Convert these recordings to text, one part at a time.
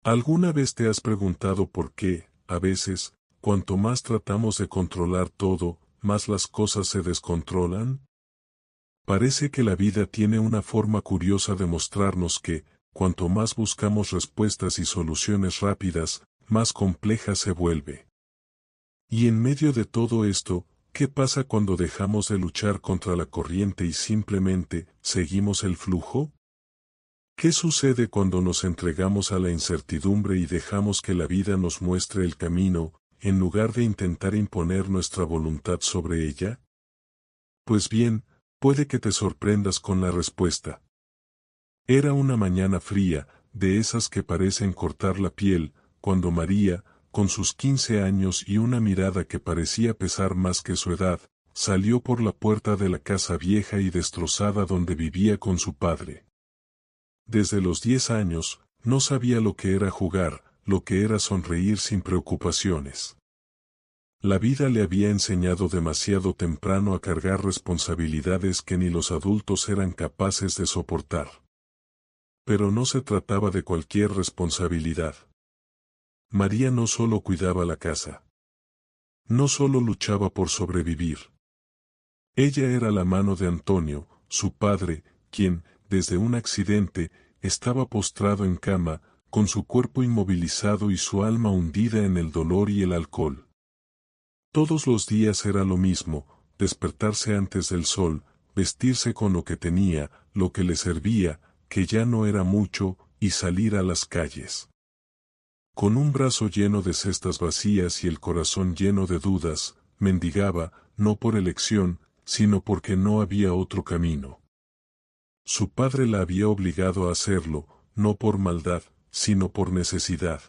¿Alguna vez te has preguntado por qué, a veces, cuanto más tratamos de controlar todo, más las cosas se descontrolan? Parece que la vida tiene una forma curiosa de mostrarnos que, cuanto más buscamos respuestas y soluciones rápidas, más compleja se vuelve. Y en medio de todo esto, ¿qué pasa cuando dejamos de luchar contra la corriente y simplemente seguimos el flujo? ¿Qué sucede cuando nos entregamos a la incertidumbre y dejamos que la vida nos muestre el camino, en lugar de intentar imponer nuestra voluntad sobre ella? Pues bien, puede que te sorprendas con la respuesta. Era una mañana fría, de esas que parecen cortar la piel, cuando María, con sus 15 años y una mirada que parecía pesar más que su edad, salió por la puerta de la casa vieja y destrozada donde vivía con su padre. Desde los 10 años, no sabía lo que era jugar, lo que era sonreír sin preocupaciones. La vida le había enseñado demasiado temprano a cargar responsabilidades que ni los adultos eran capaces de soportar. Pero no se trataba de cualquier responsabilidad. María no solo cuidaba la casa. No solo luchaba por sobrevivir. Ella era la mano de Antonio, su padre, quien, desde un accidente, estaba postrado en cama, con su cuerpo inmovilizado y su alma hundida en el dolor y el alcohol. Todos los días era lo mismo, despertarse antes del sol, vestirse con lo que tenía, lo que le servía, que ya no era mucho, y salir a las calles. Con un brazo lleno de cestas vacías y el corazón lleno de dudas, mendigaba, no por elección, sino porque no había otro camino. Su padre la había obligado a hacerlo, no por maldad, sino por necesidad.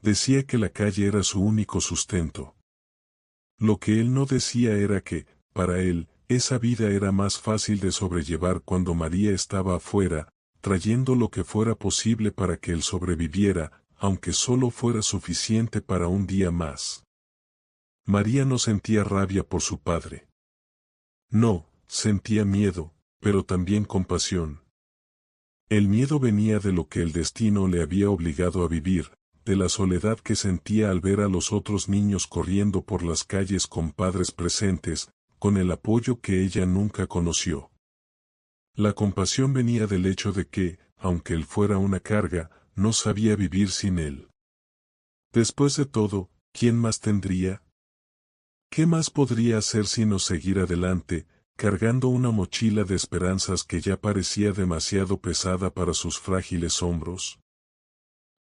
Decía que la calle era su único sustento. Lo que él no decía era que, para él, esa vida era más fácil de sobrellevar cuando María estaba afuera, trayendo lo que fuera posible para que él sobreviviera, aunque solo fuera suficiente para un día más. María no sentía rabia por su padre. No, sentía miedo, pero también compasión. El miedo venía de lo que el destino le había obligado a vivir, de la soledad que sentía al ver a los otros niños corriendo por las calles con padres presentes, con el apoyo que ella nunca conoció. La compasión venía del hecho de que, aunque él fuera una carga, no sabía vivir sin él. Después de todo, ¿quién más tendría? ¿Qué más podría hacer sino seguir adelante, cargando una mochila de esperanzas que ya parecía demasiado pesada para sus frágiles hombros?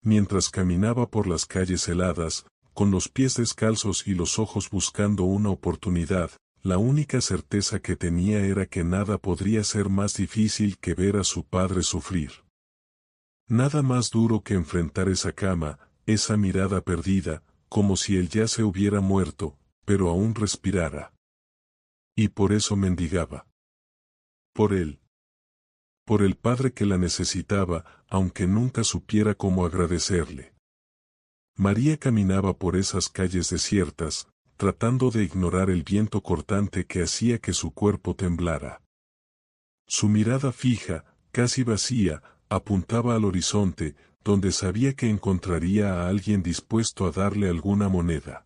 Mientras caminaba por las calles heladas, con los pies descalzos y los ojos buscando una oportunidad, la única certeza que tenía era que nada podría ser más difícil que ver a su padre sufrir. Nada más duro que enfrentar esa cama, esa mirada perdida, como si él ya se hubiera muerto, pero aún respirara. Y por eso mendigaba. Por él. Por el padre que la necesitaba, aunque nunca supiera cómo agradecerle. María caminaba por esas calles desiertas, tratando de ignorar el viento cortante que hacía que su cuerpo temblara. Su mirada fija, casi vacía, apuntaba al horizonte, donde sabía que encontraría a alguien dispuesto a darle alguna moneda.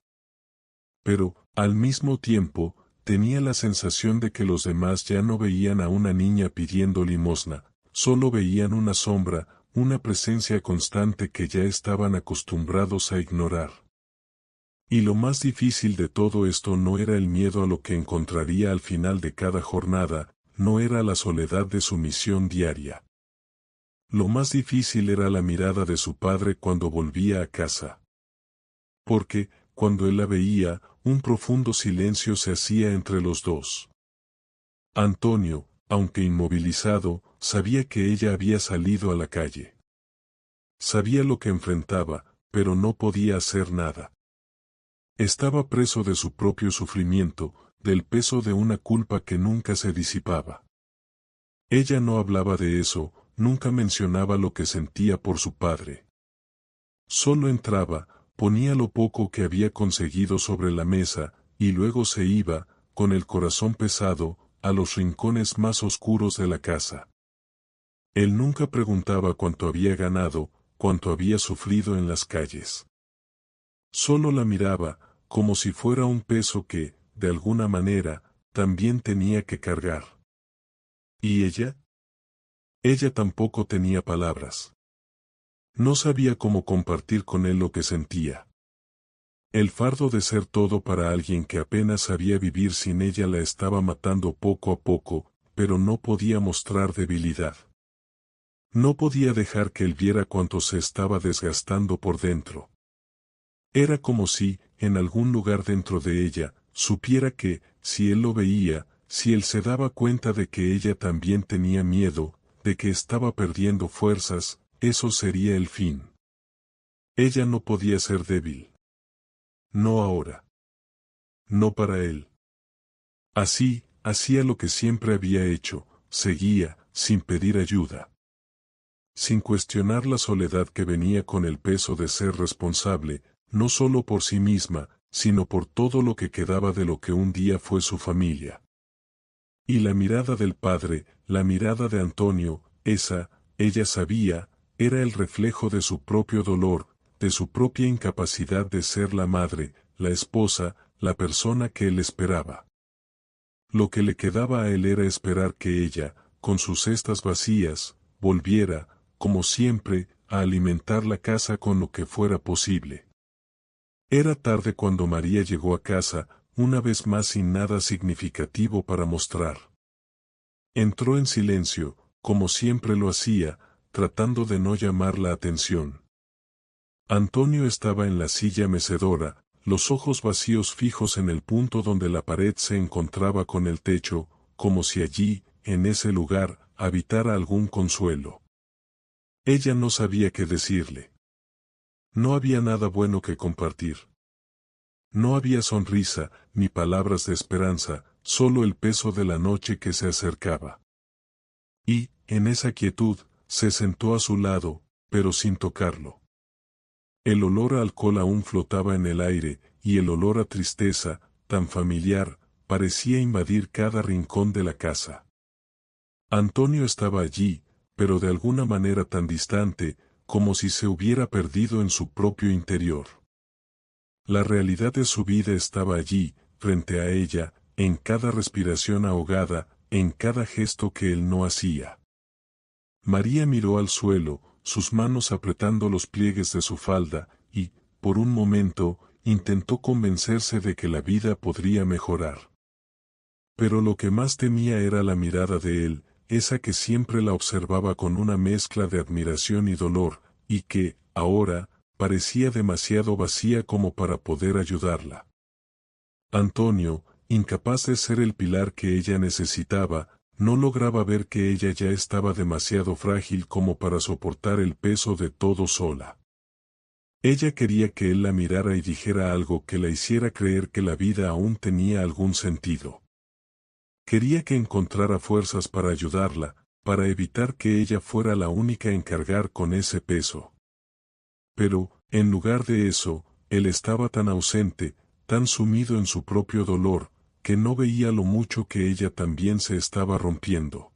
Pero, al mismo tiempo, tenía la sensación de que los demás ya no veían a una niña pidiendo limosna, solo veían una sombra, una presencia constante que ya estaban acostumbrados a ignorar. Y lo más difícil de todo esto no era el miedo a lo que encontraría al final de cada jornada, no era la soledad de su misión diaria. Lo más difícil era la mirada de su padre cuando volvía a casa. Porque, cuando él la veía, un profundo silencio se hacía entre los dos. Antonio, aunque inmovilizado, sabía que ella había salido a la calle. Sabía lo que enfrentaba, pero no podía hacer nada. Estaba preso de su propio sufrimiento, del peso de una culpa que nunca se disipaba. Ella no hablaba de eso, nunca mencionaba lo que sentía por su padre. Solo entraba, ponía lo poco que había conseguido sobre la mesa, y luego se iba, con el corazón pesado, a los rincones más oscuros de la casa. Él nunca preguntaba cuánto había ganado, cuanto había sufrido en las calles. Solo la miraba, como si fuera un peso que, de alguna manera, también tenía que cargar. ¿Y ella? Ella tampoco tenía palabras. No sabía cómo compartir con él lo que sentía. El fardo de ser todo para alguien que apenas sabía vivir sin ella la estaba matando poco a poco, pero no podía mostrar debilidad. No podía dejar que él viera cuánto se estaba desgastando por dentro. Era como si, en algún lugar dentro de ella, supiera que, si él lo veía, si él se daba cuenta de que ella también tenía miedo, de que estaba perdiendo fuerzas, eso sería el fin. Ella no podía ser débil. No ahora. No para él. Así, hacía lo que siempre había hecho, seguía, sin pedir ayuda. Sin cuestionar la soledad que venía con el peso de ser responsable, no solo por sí misma, sino por todo lo que quedaba de lo que un día fue su familia. Y la mirada del padre, la mirada de Antonio, esa, ella sabía, era el reflejo de su propio dolor, de su propia incapacidad de ser la madre, la esposa, la persona que él esperaba. Lo que le quedaba a él era esperar que ella, con sus cestas vacías, volviera, como siempre, a alimentar la casa con lo que fuera posible. Era tarde cuando María llegó a casa, una vez más sin nada significativo para mostrar. Entró en silencio, como siempre lo hacía, tratando de no llamar la atención. Antonio estaba en la silla mecedora, los ojos vacíos fijos en el punto donde la pared se encontraba con el techo, como si allí, en ese lugar, habitara algún consuelo. Ella no sabía qué decirle. No había nada bueno que compartir. No había sonrisa, ni palabras de esperanza, solo el peso de la noche que se acercaba. Y, en esa quietud, se sentó a su lado, pero sin tocarlo. El olor a alcohol aún flotaba en el aire, y el olor a tristeza, tan familiar, parecía invadir cada rincón de la casa. Antonio estaba allí, pero de alguna manera tan distante, como si se hubiera perdido en su propio interior. La realidad de su vida estaba allí, frente a ella, en cada respiración ahogada, en cada gesto que él no hacía. María miró al suelo, sus manos apretando los pliegues de su falda, y, por un momento, intentó convencerse de que la vida podría mejorar. Pero lo que más temía era la mirada de él, esa que siempre la observaba con una mezcla de admiración y dolor, y que, ahora, parecía demasiado vacía como para poder ayudarla. Antonio, incapaz de ser el pilar que ella necesitaba, no lograba ver que ella ya estaba demasiado frágil como para soportar el peso de todo sola. Ella quería que él la mirara y dijera algo que la hiciera creer que la vida aún tenía algún sentido. Quería que encontrara fuerzas para ayudarla, para evitar que ella fuera la única en cargar con ese peso. Pero, en lugar de eso, él estaba tan ausente, tan sumido en su propio dolor, que no veía lo mucho que ella también se estaba rompiendo.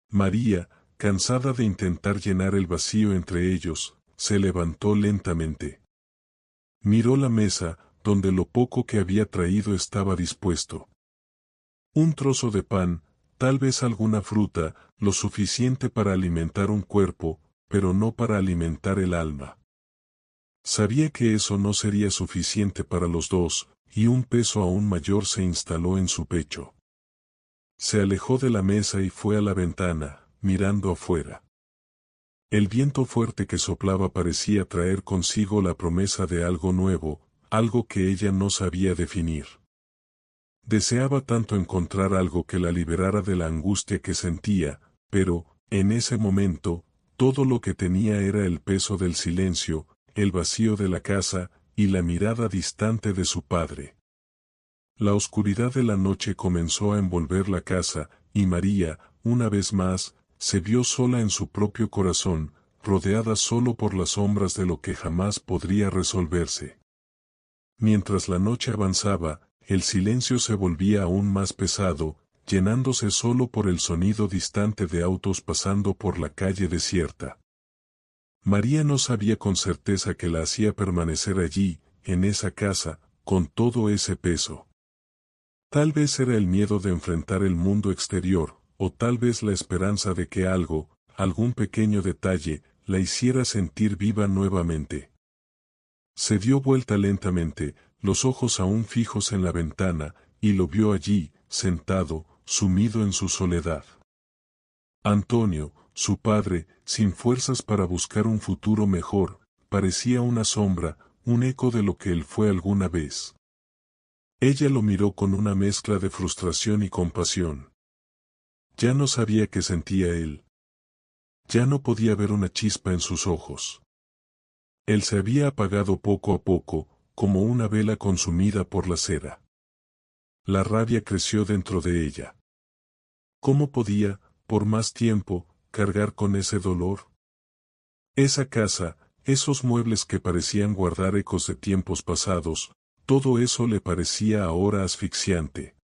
María, cansada de intentar llenar el vacío entre ellos, se levantó lentamente. Miró la mesa, donde lo poco que había traído estaba dispuesto. Un trozo de pan, tal vez alguna fruta, lo suficiente para alimentar un cuerpo, pero no para alimentar el alma. Sabía que eso no sería suficiente para los dos, y un peso aún mayor se instaló en su pecho. Se alejó de la mesa y fue a la ventana, mirando afuera. El viento fuerte que soplaba parecía traer consigo la promesa de algo nuevo, algo que ella no sabía definir. Deseaba tanto encontrar algo que la liberara de la angustia que sentía, pero, en ese momento, todo lo que tenía era el peso del silencio, el vacío de la casa, y la mirada distante de su padre. La oscuridad de la noche comenzó a envolver la casa, y María, una vez más, se vio sola en su propio corazón, rodeada solo por las sombras de lo que jamás podría resolverse. Mientras la noche avanzaba, el silencio se volvía aún más pesado, llenándose solo por el sonido distante de autos pasando por la calle desierta. María no sabía con certeza que la hacía permanecer allí, en esa casa, con todo ese peso. Tal vez era el miedo de enfrentar el mundo exterior, o tal vez la esperanza de que algo, algún pequeño detalle, la hiciera sentir viva nuevamente. Se dio vuelta lentamente, los ojos aún fijos en la ventana, y lo vio allí, sentado, sumido en su soledad. Antonio, su padre, sin fuerzas para buscar un futuro mejor, parecía una sombra, un eco de lo que él fue alguna vez. Ella lo miró con una mezcla de frustración y compasión. Ya no sabía qué sentía él. Ya no podía ver una chispa en sus ojos. Él se había apagado poco a poco, como una vela consumida por la cera. La rabia creció dentro de ella. ¿Cómo podía, por más tiempo, cargar con ese dolor? Esa casa, esos muebles que parecían guardar ecos de tiempos pasados, todo eso le parecía ahora asfixiante.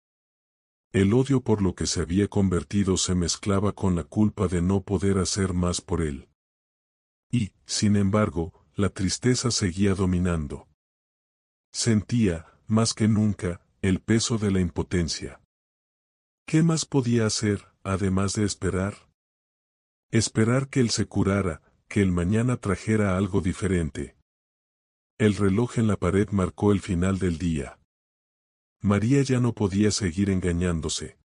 El odio por lo que se había convertido se mezclaba con la culpa de no poder hacer más por él. Y, sin embargo, la tristeza seguía dominando. Sentía, más que nunca, el peso de la impotencia. ¿Qué más podía hacer, además de esperar? Esperar que él se curara, que el mañana trajera algo diferente. El reloj en la pared marcó el final del día. María ya no podía seguir engañándose.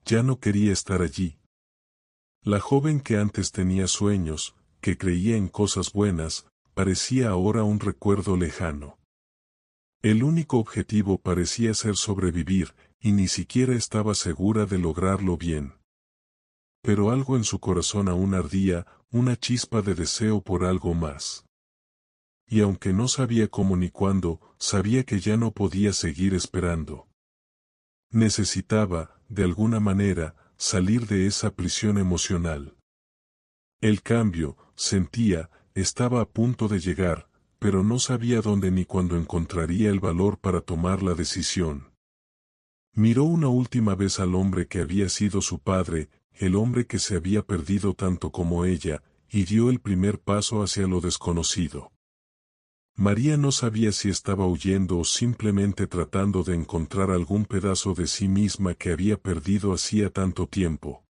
Ya no quería estar allí. La joven que antes tenía sueños, que creía en cosas buenas, parecía ahora un recuerdo lejano. El único objetivo parecía ser sobrevivir, y ni siquiera estaba segura de lograrlo bien. Pero algo en su corazón aún ardía, una chispa de deseo por algo más. Y aunque no sabía cómo ni cuándo, sabía que ya no podía seguir esperando. Necesitaba, de alguna manera, salir de esa prisión emocional. El cambio, sentía, estaba a punto de llegar, pero no sabía dónde ni cuándo encontraría el valor para tomar la decisión. Miró una última vez al hombre que había sido su padre, el hombre que se había perdido tanto como ella, y dio el primer paso hacia lo desconocido. María no sabía si estaba huyendo o simplemente tratando de encontrar algún pedazo de sí misma que había perdido hacía tanto tiempo.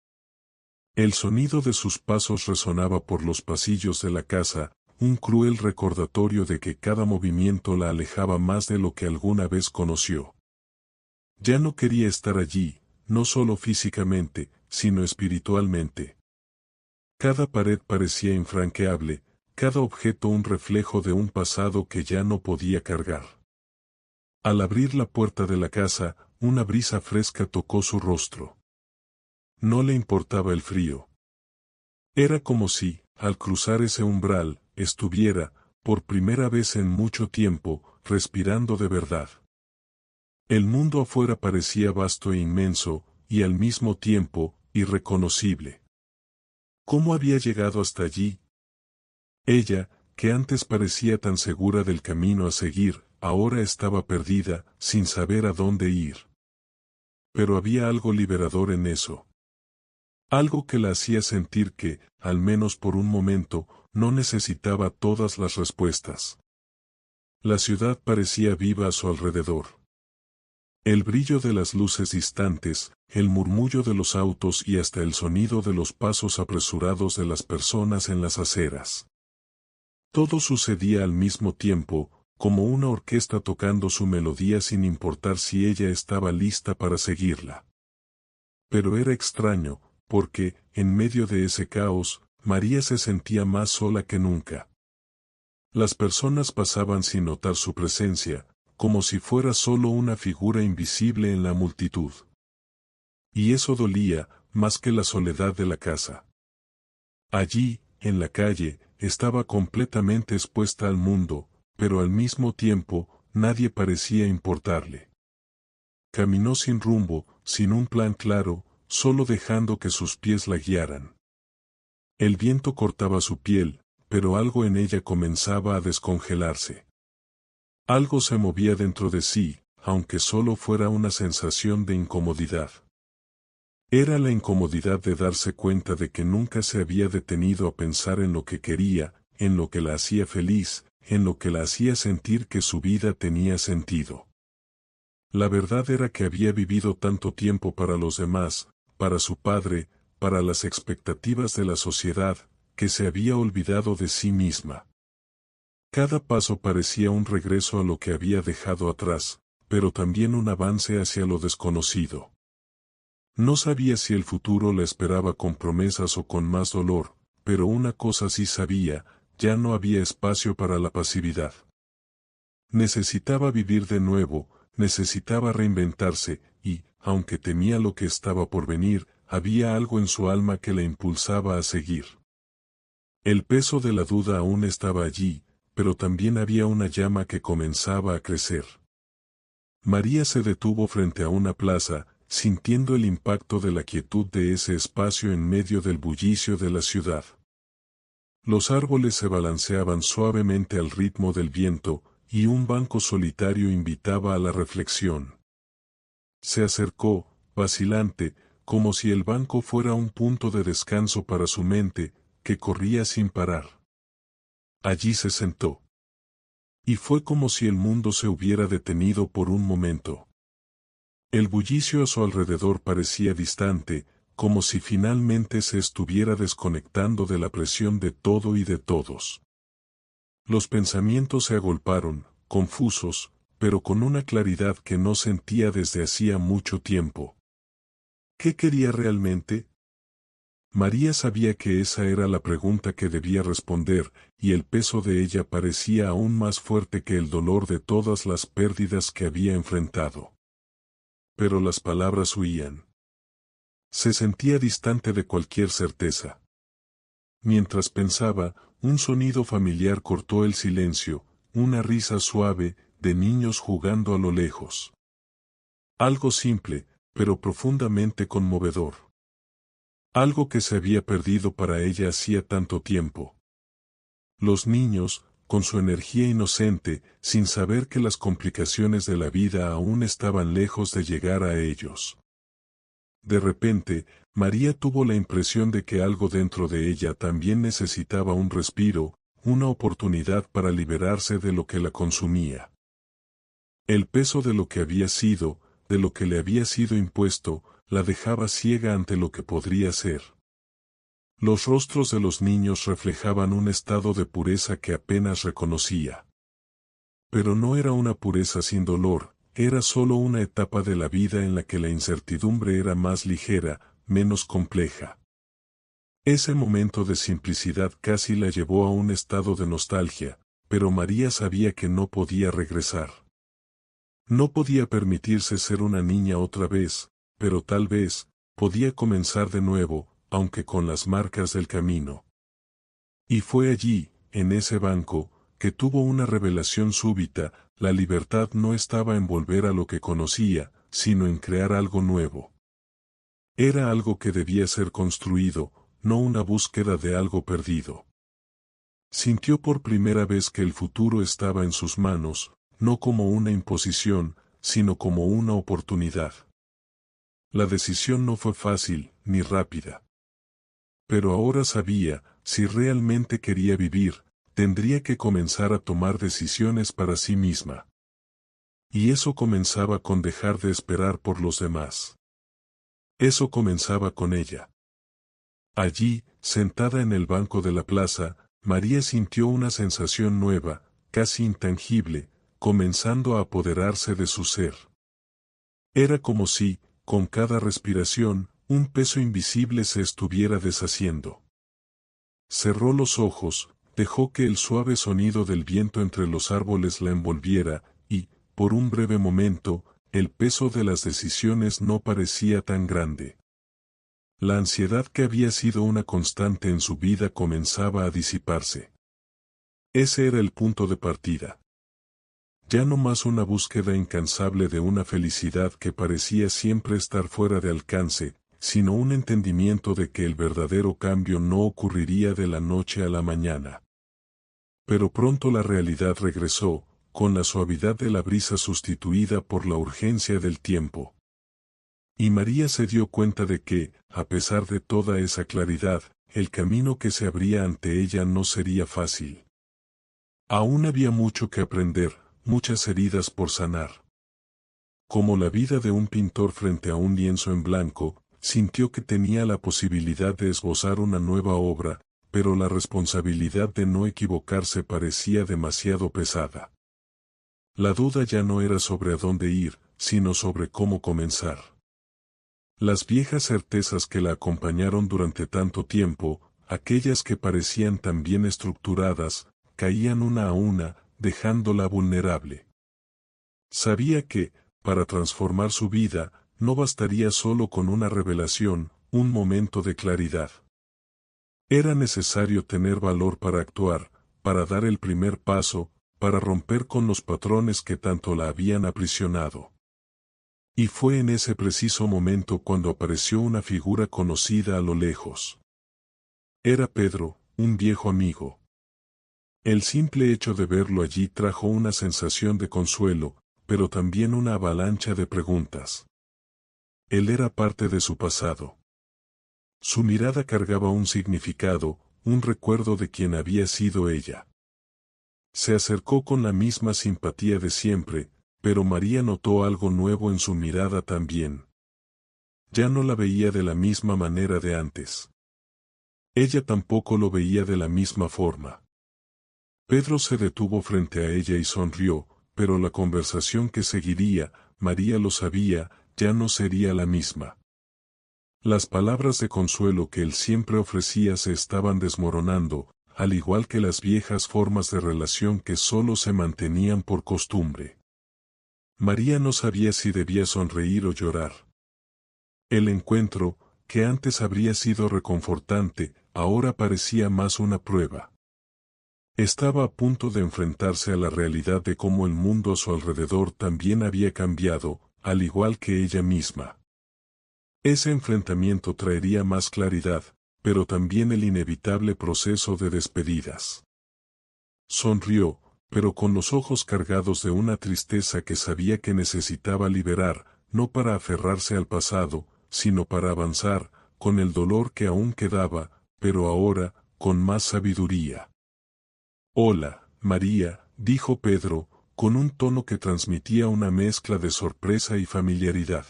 El sonido de sus pasos resonaba por los pasillos de la casa, un cruel recordatorio de que cada movimiento la alejaba más de lo que alguna vez conoció. Ya no quería estar allí, no solo físicamente, sino espiritualmente. Cada pared parecía infranqueable, cada objeto un reflejo de un pasado que ya no podía cargar. Al abrir la puerta de la casa, una brisa fresca tocó su rostro. No le importaba el frío. Era como si, al cruzar ese umbral, estuviera, por primera vez en mucho tiempo, respirando de verdad. El mundo afuera parecía vasto e inmenso, y al mismo tiempo, irreconocible. ¿Cómo había llegado hasta allí? Ella, que antes parecía tan segura del camino a seguir, ahora estaba perdida, sin saber a dónde ir. Pero había algo liberador en eso. Algo que la hacía sentir que, al menos por un momento, no necesitaba todas las respuestas. La ciudad parecía viva a su alrededor. El brillo de las luces distantes, el murmullo de los autos y hasta el sonido de los pasos apresurados de las personas en las aceras. Todo sucedía al mismo tiempo, como una orquesta tocando su melodía sin importar si ella estaba lista para seguirla. Pero era extraño, porque, en medio de ese caos, María se sentía más sola que nunca. Las personas pasaban sin notar su presencia, como si fuera solo una figura invisible en la multitud. Y eso dolía, más que la soledad de la casa. Allí, en la calle, estaba completamente expuesta al mundo, pero al mismo tiempo, nadie parecía importarle. Caminó sin rumbo, sin un plan claro, solo dejando que sus pies la guiaran. El viento cortaba su piel, pero algo en ella comenzaba a descongelarse. Algo se movía dentro de sí, aunque solo fuera una sensación de incomodidad. Era la incomodidad de darse cuenta de que nunca se había detenido a pensar en lo que quería, en lo que la hacía feliz, en lo que la hacía sentir que su vida tenía sentido. La verdad era que había vivido tanto tiempo para los demás, para su padre, para las expectativas de la sociedad, que se había olvidado de sí misma. Cada paso parecía un regreso a lo que había dejado atrás, pero también un avance hacia lo desconocido. No sabía si el futuro la esperaba con promesas o con más dolor, pero una cosa sí sabía, ya no había espacio para la pasividad. Necesitaba vivir de nuevo, necesitaba reinventarse, y, aunque temía lo que estaba por venir, había algo en su alma que la impulsaba a seguir. El peso de la duda aún estaba allí, pero también había una llama que comenzaba a crecer. María se detuvo frente a una plaza, sintiendo el impacto de la quietud de ese espacio en medio del bullicio de la ciudad. Los árboles se balanceaban suavemente al ritmo del viento, y un banco solitario invitaba a la reflexión. Se acercó, vacilante, como si el banco fuera un punto de descanso para su mente, que corría sin parar. Allí se sentó. Y fue como si el mundo se hubiera detenido por un momento. El bullicio a su alrededor parecía distante, como si finalmente se estuviera desconectando de la presión de todo y de todos. Los pensamientos se agolparon, confusos, pero con una claridad que no sentía desde hacía mucho tiempo. ¿Qué quería realmente? María sabía que esa era la pregunta que debía responder, y el peso de ella parecía aún más fuerte que el dolor de todas las pérdidas que había enfrentado. Pero las palabras huían. Se sentía distante de cualquier certeza. Mientras pensaba, un sonido familiar cortó el silencio, una risa suave, de niños jugando a lo lejos. Algo simple, pero profundamente conmovedor. Algo que se había perdido para ella hacía tanto tiempo. Los niños, con su energía inocente, sin saber que las complicaciones de la vida aún estaban lejos de llegar a ellos. De repente, María tuvo la impresión de que algo dentro de ella también necesitaba un respiro, una oportunidad para liberarse de lo que la consumía. El peso de lo que había sido, de lo que le había sido impuesto, la dejaba ciega ante lo que podría ser. Los rostros de los niños reflejaban un estado de pureza que apenas reconocía. Pero no era una pureza sin dolor, era solo una etapa de la vida en la que la incertidumbre era más ligera, menos compleja. Ese momento de simplicidad casi la llevó a un estado de nostalgia, pero María sabía que no podía regresar. No podía permitirse ser una niña otra vez, pero tal vez, podía comenzar de nuevo, aunque con las marcas del camino. Y fue allí, en ese banco, que tuvo una revelación súbita: la libertad no estaba en volver a lo que conocía, sino en crear algo nuevo. Era algo que debía ser construido, no una búsqueda de algo perdido. Sintió por primera vez que el futuro estaba en sus manos, no como una imposición, sino como una oportunidad. La decisión no fue fácil, ni rápida. Pero ahora sabía, si realmente quería vivir, tendría que comenzar a tomar decisiones para sí misma. Y eso comenzaba con dejar de esperar por los demás. Eso comenzaba con ella. Allí, sentada en el banco de la plaza, María sintió una sensación nueva, casi intangible, comenzando a apoderarse de su ser. Era como si, con cada respiración, un peso invisible se estuviera deshaciendo. Cerró los ojos, dejó que el suave sonido del viento entre los árboles la envolviera, y, por un breve momento, el peso de las decisiones no parecía tan grande. La ansiedad que había sido una constante en su vida comenzaba a disiparse. Ese era el punto de partida. Ya no más una búsqueda incansable de una felicidad que parecía siempre estar fuera de alcance, sino un entendimiento de que el verdadero cambio no ocurriría de la noche a la mañana. Pero pronto la realidad regresó, con la suavidad de la brisa sustituida por la urgencia del tiempo. Y María se dio cuenta de que, a pesar de toda esa claridad, el camino que se abría ante ella no sería fácil. Aún había mucho que aprender, muchas heridas por sanar. Como la vida de un pintor frente a un lienzo en blanco, sintió que tenía la posibilidad de esbozar una nueva obra, pero la responsabilidad de no equivocarse parecía demasiado pesada. La duda ya no era sobre a dónde ir, sino sobre cómo comenzar. Las viejas certezas que la acompañaron durante tanto tiempo, aquellas que parecían tan bien estructuradas, caían una a una, dejándola vulnerable. Sabía que, para transformar su vida, no bastaría solo con una revelación, un momento de claridad. Era necesario tener valor para actuar, para dar el primer paso, para romper con los patrones que tanto la habían aprisionado. Y fue en ese preciso momento cuando apareció una figura conocida a lo lejos. Era Pedro, un viejo amigo. El simple hecho de verlo allí trajo una sensación de consuelo, pero también una avalancha de preguntas. Él era parte de su pasado. Su mirada cargaba un significado, un recuerdo de quien había sido ella. Se acercó con la misma simpatía de siempre, pero María notó algo nuevo en su mirada también. Ya no la veía de la misma manera de antes. Ella tampoco lo veía de la misma forma. Pedro se detuvo frente a ella y sonrió, pero la conversación que seguiría, María lo sabía, ya no sería la misma. Las palabras de consuelo que él siempre ofrecía se estaban desmoronando, al igual que las viejas formas de relación que solo se mantenían por costumbre. María no sabía si debía sonreír o llorar. El encuentro, que antes habría sido reconfortante, ahora parecía más una prueba. Estaba a punto de enfrentarse a la realidad de cómo el mundo a su alrededor también había cambiado, al igual que ella misma. Ese enfrentamiento traería más claridad, pero también el inevitable proceso de despedidas. Sonrió, pero con los ojos cargados de una tristeza que sabía que necesitaba liberar, no para aferrarse al pasado, sino para avanzar, con el dolor que aún quedaba, pero ahora, con más sabiduría. «Hola, María», dijo Pedro, con un tono que transmitía una mezcla de sorpresa y familiaridad.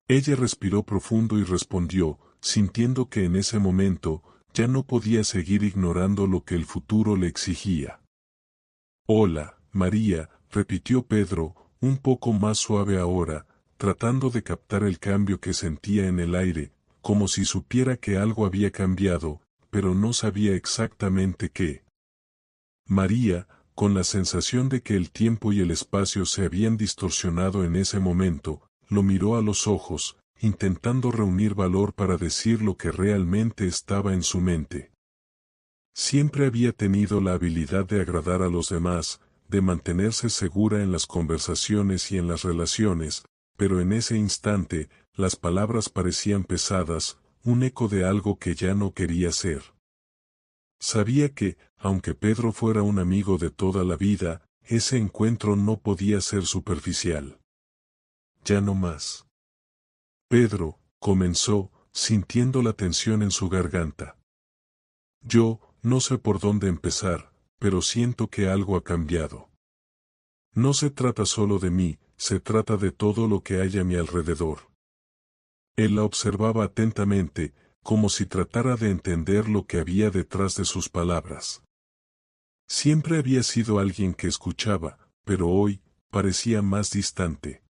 Ella respiró profundo y respondió, sintiendo que en ese momento, ya no podía seguir ignorando lo que el futuro le exigía. «Hola, María», repitió Pedro, un poco más suave ahora, tratando de captar el cambio que sentía en el aire, como si supiera que algo había cambiado, pero no sabía exactamente qué. María, con la sensación de que el tiempo y el espacio se habían distorsionado en ese momento, lo miró a los ojos, intentando reunir valor para decir lo que realmente estaba en su mente. Siempre había tenido la habilidad de agradar a los demás, de mantenerse segura en las conversaciones y en las relaciones, pero en ese instante, las palabras parecían pesadas, un eco de algo que ya no quería ser. Sabía que, aunque Pedro fuera un amigo de toda la vida, ese encuentro no podía ser superficial. Ya no más. Pedro, comenzó, sintiendo la tensión en su garganta. Yo, no sé por dónde empezar, pero siento que algo ha cambiado. No se trata solo de mí, se trata de todo lo que hay a mi alrededor. Él la observaba atentamente, como si tratara de entender lo que había detrás de sus palabras. Siempre había sido alguien que escuchaba, pero hoy, parecía más distante.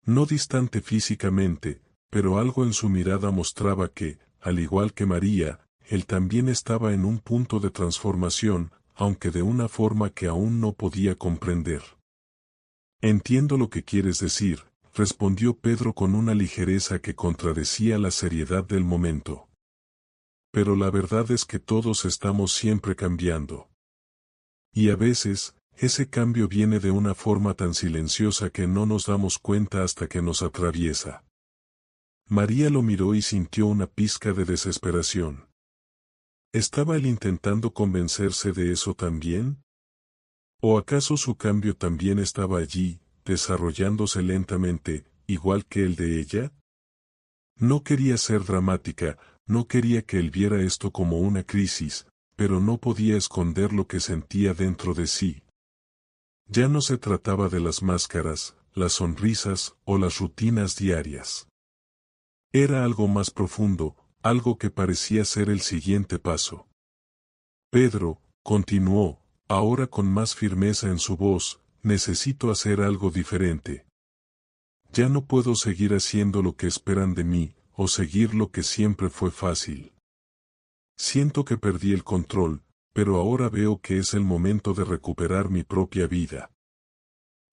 No distante físicamente, pero algo en su mirada mostraba que, al igual que María, él también estaba en un punto de transformación, aunque de una forma que aún no podía comprender. «Entiendo lo que quieres decir», respondió Pedro con una ligereza que contradecía la seriedad del momento. «Pero la verdad es que todos estamos siempre cambiando. Y a veces, ese cambio viene de una forma tan silenciosa que no nos damos cuenta hasta que nos atraviesa». María lo miró y sintió una pizca de desesperación. ¿Estaba él intentando convencerse de eso también? ¿O acaso su cambio también estaba allí, desarrollándose lentamente, igual que el de ella? No quería ser dramática, no quería que él viera esto como una crisis, pero no podía esconder lo que sentía dentro de sí. Ya no se trataba de las máscaras, las sonrisas o las rutinas diarias. Era algo más profundo, algo que parecía ser el siguiente paso. Pedro, continuó, ahora con más firmeza en su voz, necesito hacer algo diferente. Ya no puedo seguir haciendo lo que esperan de mí, o seguir lo que siempre fue fácil. Siento que perdí el control, pero ahora veo que es el momento de recuperar mi propia vida.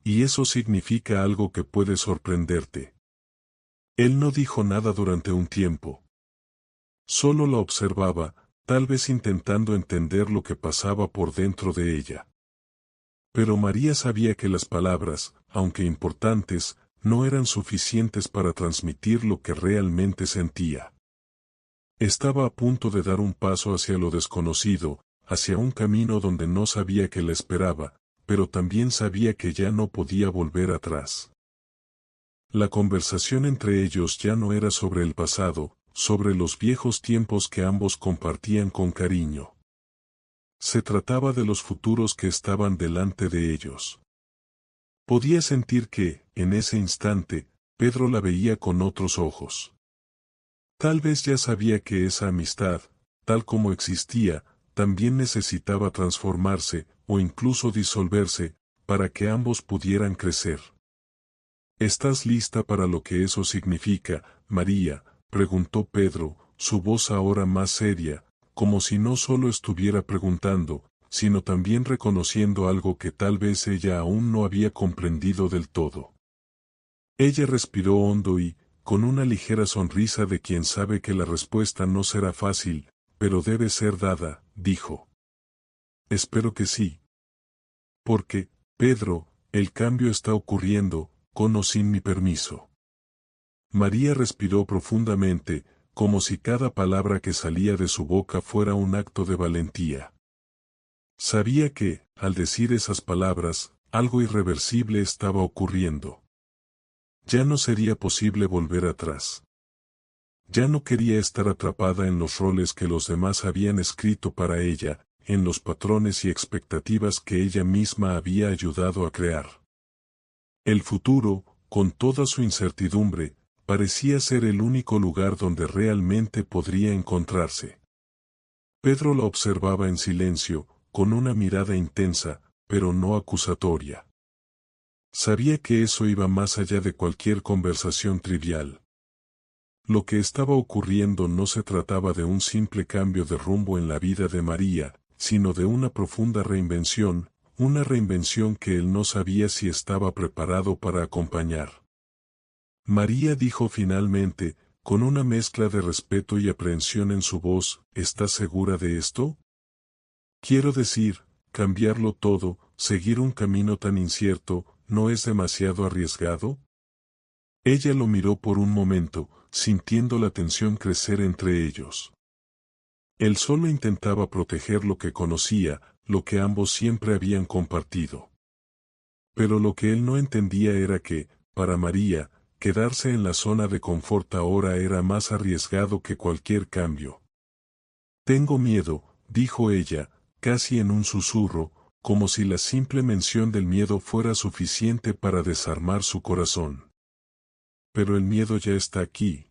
Y eso significa algo que puede sorprenderte. Él no dijo nada durante un tiempo. Solo la observaba, tal vez intentando entender lo que pasaba por dentro de ella. Pero María sabía que las palabras, aunque importantes, no eran suficientes para transmitir lo que realmente sentía. Estaba a punto de dar un paso hacia lo desconocido, hacia un camino donde no sabía que la esperaba, pero también sabía que ya no podía volver atrás. La conversación entre ellos ya no era sobre el pasado, sobre los viejos tiempos que ambos compartían con cariño. Se trataba de los futuros que estaban delante de ellos. Podía sentir que, en ese instante, Pedro la veía con otros ojos. Tal vez ya sabía que esa amistad, tal como existía, también necesitaba transformarse, o incluso disolverse, para que ambos pudieran crecer. ¿Estás lista para lo que eso significa, María?, preguntó Pedro, su voz ahora más seria, como si no solo estuviera preguntando, sino también reconociendo algo que tal vez ella aún no había comprendido del todo. Ella respiró hondo y, con una ligera sonrisa de quien sabe que la respuesta no será fácil, pero debe ser dada, dijo. Espero que sí. Porque, Pedro, el cambio está ocurriendo, con o sin mi permiso. María respiró profundamente, como si cada palabra que salía de su boca fuera un acto de valentía. Sabía que, al decir esas palabras, algo irreversible estaba ocurriendo. Ya no sería posible volver atrás. Ya no quería estar atrapada en los roles que los demás habían escrito para ella, en los patrones y expectativas que ella misma había ayudado a crear. El futuro, con toda su incertidumbre, parecía ser el único lugar donde realmente podría encontrarse. Pedro la observaba en silencio, con una mirada intensa, pero no acusatoria. Sabía que eso iba más allá de cualquier conversación trivial. Lo que estaba ocurriendo no se trataba de un simple cambio de rumbo en la vida de María, sino de una profunda reinvención, una reinvención que él no sabía si estaba preparado para acompañar. María dijo finalmente, con una mezcla de respeto y aprehensión en su voz, ¿estás segura de esto? Quiero decir, cambiarlo todo, seguir un camino tan incierto, ¿no es demasiado arriesgado? Ella lo miró por un momento, sintiendo la tensión crecer entre ellos. Él solo intentaba proteger lo que conocía, lo que ambos siempre habían compartido. Pero lo que él no entendía era que, para María, quedarse en la zona de confort ahora era más arriesgado que cualquier cambio. Tengo miedo, dijo ella, casi en un susurro, como si la simple mención del miedo fuera suficiente para desarmar su corazón. Pero el miedo ya está aquí.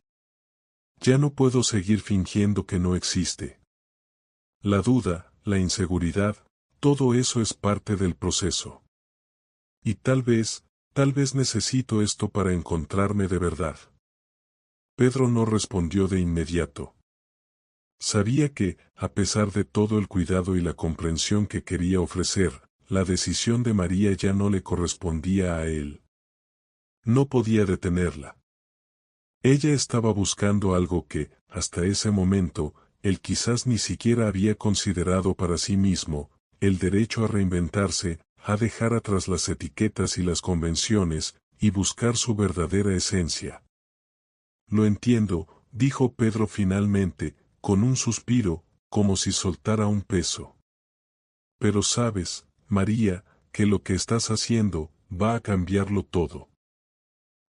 Ya no puedo seguir fingiendo que no existe. La duda, la inseguridad, todo eso es parte del proceso. Y tal vez necesito esto para encontrarme de verdad. Pedro no respondió de inmediato. Sabía que, a pesar de todo el cuidado y la comprensión que quería ofrecer, la decisión de María ya no le correspondía a él. No podía detenerla. Ella estaba buscando algo que, hasta ese momento, él quizás ni siquiera había considerado para sí mismo, el derecho a reinventarse, a dejar atrás las etiquetas y las convenciones, y buscar su verdadera esencia. Lo entiendo, dijo Pedro finalmente, con un suspiro, como si soltara un peso. Pero sabes, María, que lo que estás haciendo, va a cambiarlo todo.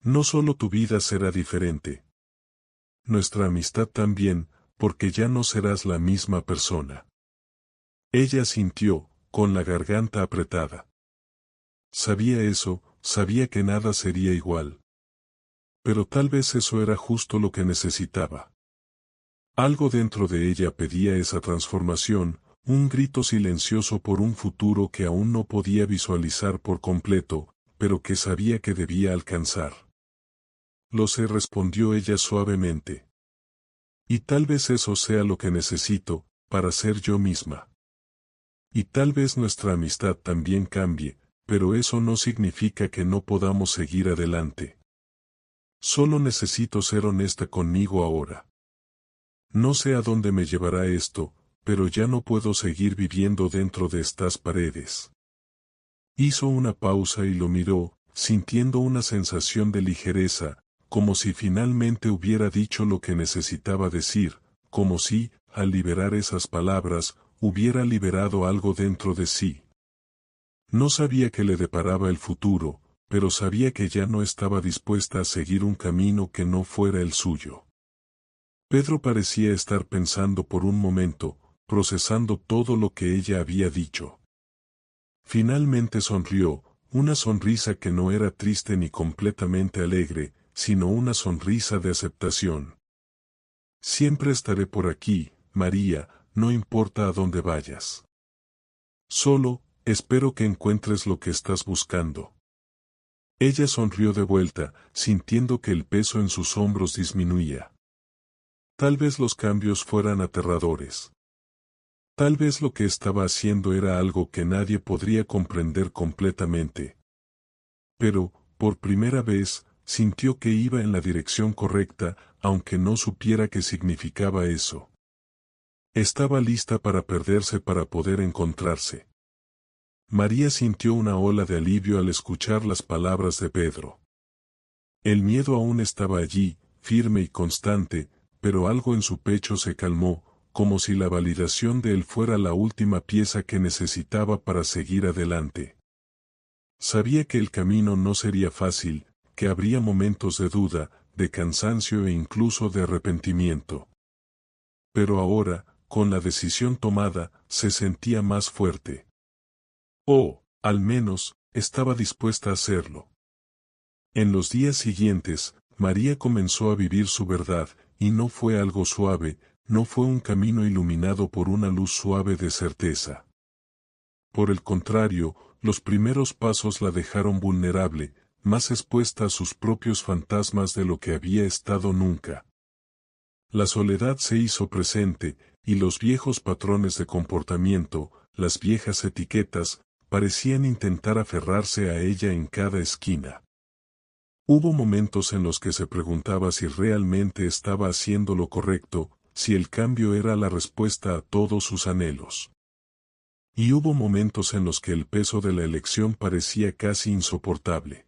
No solo tu vida será diferente. Nuestra amistad también, porque ya no serás la misma persona. Ella sintió, con la garganta apretada. Sabía eso, sabía que nada sería igual. Pero tal vez eso era justo lo que necesitaba. Algo dentro de ella pedía esa transformación, un grito silencioso por un futuro que aún no podía visualizar por completo, pero que sabía que debía alcanzar. Lo sé, respondió ella suavemente. Y tal vez eso sea lo que necesito, para ser yo misma. Y tal vez nuestra amistad también cambie, pero eso no significa que no podamos seguir adelante. Solo necesito ser honesta conmigo ahora. No sé a dónde me llevará esto, pero ya no puedo seguir viviendo dentro de estas paredes. Hizo una pausa y lo miró, sintiendo una sensación de ligereza, como si finalmente hubiera dicho lo que necesitaba decir, como si, al liberar esas palabras, hubiera liberado algo dentro de sí. No sabía qué le deparaba el futuro, pero sabía que ya no estaba dispuesta a seguir un camino que no fuera el suyo. Pedro parecía estar pensando por un momento, procesando todo lo que ella había dicho. Finalmente sonrió, una sonrisa que no era triste ni completamente alegre, sino una sonrisa de aceptación. Siempre estaré por aquí, María, no importa a dónde vayas. Solo, espero que encuentres lo que estás buscando. Ella sonrió de vuelta, sintiendo que el peso en sus hombros disminuía. Tal vez los cambios fueran aterradores. Tal vez lo que estaba haciendo era algo que nadie podría comprender completamente. Pero, por primera vez, sintió que iba en la dirección correcta, aunque no supiera qué significaba eso. Estaba lista para perderse para poder encontrarse. María sintió una ola de alivio al escuchar las palabras de Pedro. El miedo aún estaba allí, firme y constante, pero algo en su pecho se calmó, como si la validación de él fuera la última pieza que necesitaba para seguir adelante. Sabía que el camino no sería fácil, que habría momentos de duda, de cansancio e incluso de arrepentimiento. Pero ahora, con la decisión tomada, se sentía más fuerte. O, al menos, estaba dispuesta a hacerlo. En los días siguientes, María comenzó a vivir su verdad, y no fue algo suave, no fue un camino iluminado por una luz suave de certeza. Por el contrario, los primeros pasos la dejaron vulnerable, más expuesta a sus propios fantasmas de lo que había estado nunca. La soledad se hizo presente, y los viejos patrones de comportamiento, las viejas etiquetas, parecían intentar aferrarse a ella en cada esquina. Hubo momentos en los que se preguntaba si realmente estaba haciendo lo correcto, si el cambio era la respuesta a todos sus anhelos. Y hubo momentos en los que el peso de la elección parecía casi insoportable.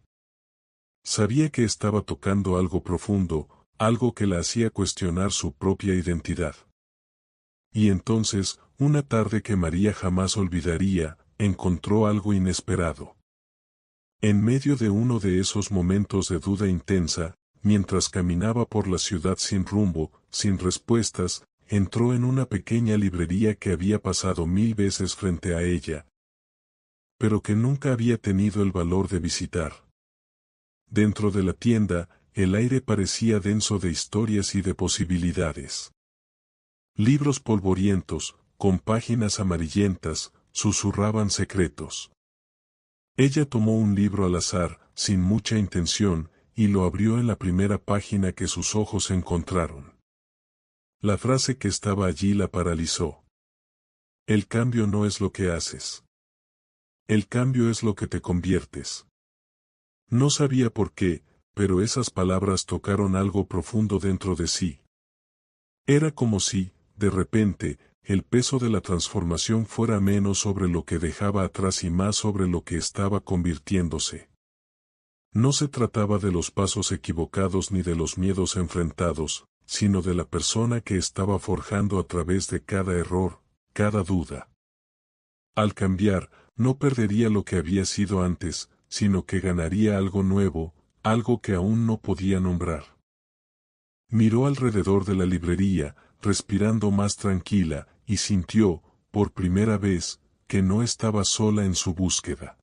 Sabía que estaba tocando algo profundo, algo que la hacía cuestionar su propia identidad. Y entonces, una tarde que María jamás olvidaría, encontró algo inesperado. En medio de uno de esos momentos de duda intensa, mientras caminaba por la ciudad sin rumbo, sin respuestas, entró en una pequeña librería que había pasado 1000 veces frente a ella, pero que nunca había tenido el valor de visitar. Dentro de la tienda, el aire parecía denso de historias y de posibilidades. Libros polvorientos, con páginas amarillentas, susurraban secretos. Ella tomó un libro al azar, sin mucha intención, y lo abrió en la primera página que sus ojos encontraron. La frase que estaba allí la paralizó. El cambio no es lo que haces. El cambio es lo que te conviertes. No sabía por qué, pero esas palabras tocaron algo profundo dentro de sí. Era como si, de repente, el peso de la transformación fuera menos sobre lo que dejaba atrás y más sobre lo que estaba convirtiéndose. No se trataba de los pasos equivocados ni de los miedos enfrentados, sino de la persona que estaba forjando a través de cada error, cada duda. Al cambiar, no perdería lo que había sido antes, sino que ganaría algo nuevo, algo que aún no podía nombrar. Miró alrededor de la librería, respirando más tranquila, y sintió, por primera vez, que no estaba sola en su búsqueda.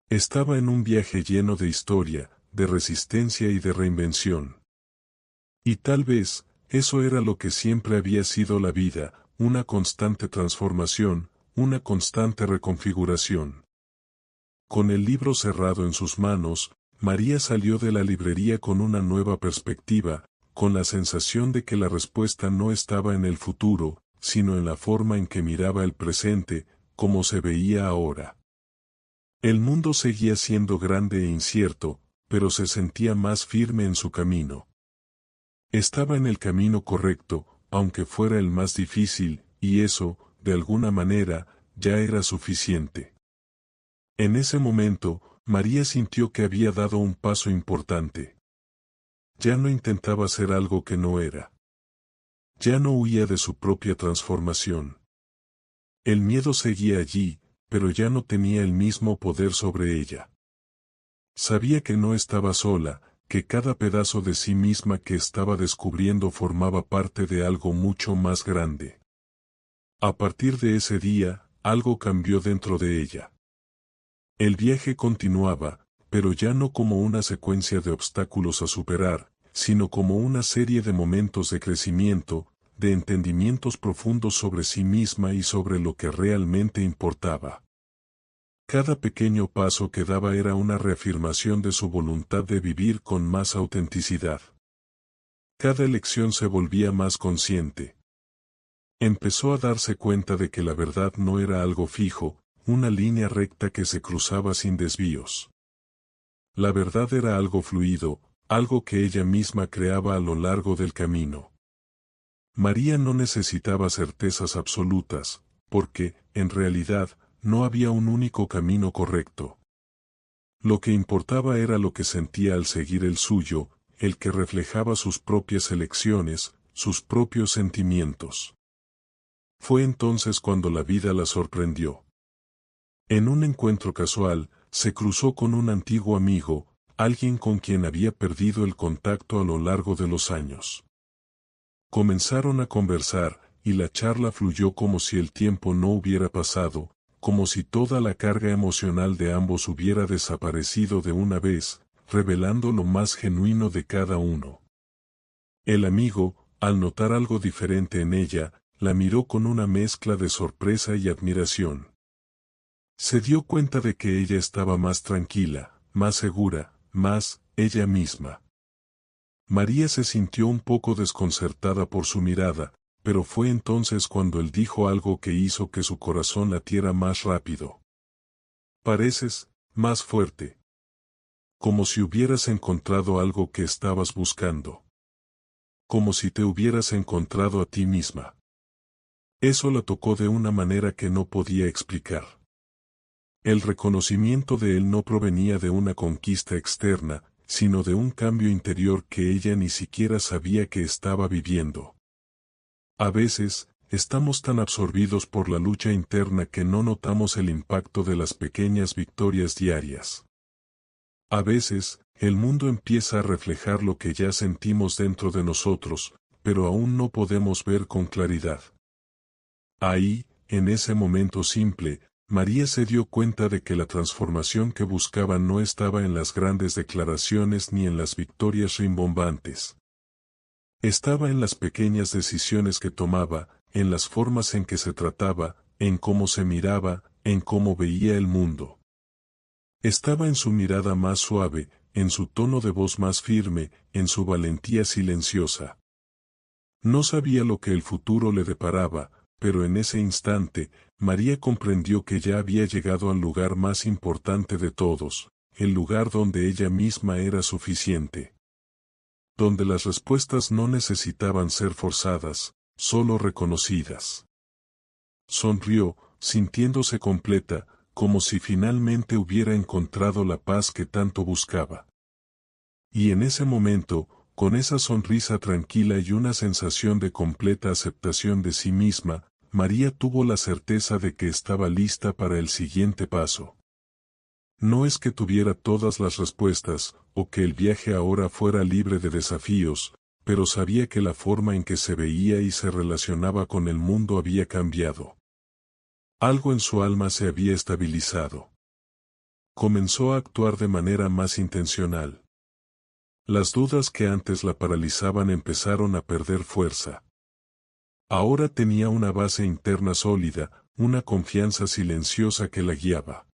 Estaba en un viaje lleno de historia, de resistencia y de reinvención. Y tal vez, eso era lo que siempre había sido la vida, una constante transformación, una constante reconfiguración. Con el libro cerrado en sus manos, María salió de la librería con una nueva perspectiva, con la sensación de que la respuesta no estaba en el futuro, sino en la forma en que miraba el presente, como se veía ahora. El mundo seguía siendo grande e incierto, pero se sentía más firme en su camino. Estaba en el camino correcto, aunque fuera el más difícil, y eso, de alguna manera, ya era suficiente. En ese momento, María sintió que había dado un paso importante. Ya no intentaba ser algo que no era. Ya no huía de su propia transformación. El miedo seguía allí, pero ya no tenía el mismo poder sobre ella. Sabía que no estaba sola, que cada pedazo de sí misma que estaba descubriendo formaba parte de algo mucho más grande. A partir de ese día, algo cambió dentro de ella. El viaje continuaba, pero ya no como una secuencia de obstáculos a superar, sino como una serie de momentos de crecimiento, de entendimientos profundos sobre sí misma y sobre lo que realmente importaba. Cada pequeño paso que daba era una reafirmación de su voluntad de vivir con más autenticidad. Cada elección se volvía más consciente. Empezó a darse cuenta de que la verdad no era algo fijo, una línea recta que se cruzaba sin desvíos. La verdad era algo fluido, algo que ella misma creaba a lo largo del camino. María no necesitaba certezas absolutas, porque, en realidad, no había un único camino correcto. Lo que importaba era lo que sentía al seguir el suyo, el que reflejaba sus propias elecciones, sus propios sentimientos. Fue entonces cuando la vida la sorprendió. En un encuentro casual, se cruzó con un antiguo amigo, alguien con quien había perdido el contacto a lo largo de los años. Comenzaron a conversar, y la charla fluyó como si el tiempo no hubiera pasado, como si toda la carga emocional de ambos hubiera desaparecido de una vez, revelando lo más genuino de cada uno. El amigo, al notar algo diferente en ella, la miró con una mezcla de sorpresa y admiración. Se dio cuenta de que ella estaba más tranquila, más segura, más ella misma. María se sintió un poco desconcertada por su mirada, pero fue entonces cuando él dijo algo que hizo que su corazón latiera más rápido. Pareces más fuerte. Como si hubieras encontrado algo que estabas buscando. Como si te hubieras encontrado a ti misma. Eso la tocó de una manera que no podía explicar. El reconocimiento de él no provenía de una conquista externa, sino de un cambio interior que ella ni siquiera sabía que estaba viviendo. A veces, estamos tan absorbidos por la lucha interna que no notamos el impacto de las pequeñas victorias diarias. A veces, el mundo empieza a reflejar lo que ya sentimos dentro de nosotros, pero aún no podemos ver con claridad. Ahí, en ese momento simple, María se dio cuenta de que la transformación que buscaba no estaba en las grandes declaraciones ni en las victorias rimbombantes. Estaba en las pequeñas decisiones que tomaba, en las formas en que se trataba, en cómo se miraba, en cómo veía el mundo. Estaba en su mirada más suave, en su tono de voz más firme, en su valentía silenciosa. No sabía lo que el futuro le deparaba, pero en ese instante, María comprendió que ya había llegado al lugar más importante de todos, el lugar donde ella misma era suficiente. Donde las respuestas no necesitaban ser forzadas, solo reconocidas. Sonrió, sintiéndose completa, como si finalmente hubiera encontrado la paz que tanto buscaba. Y en ese momento, con esa sonrisa tranquila y una sensación de completa aceptación de sí misma, María tuvo la certeza de que estaba lista para el siguiente paso. No es que tuviera todas las respuestas, o que el viaje ahora fuera libre de desafíos, pero sabía que la forma en que se veía y se relacionaba con el mundo había cambiado. Algo en su alma se había estabilizado. Comenzó a actuar de manera más intencional. Las dudas que antes la paralizaban empezaron a perder fuerza. Ahora tenía una base interna sólida, una confianza silenciosa que la guiaba.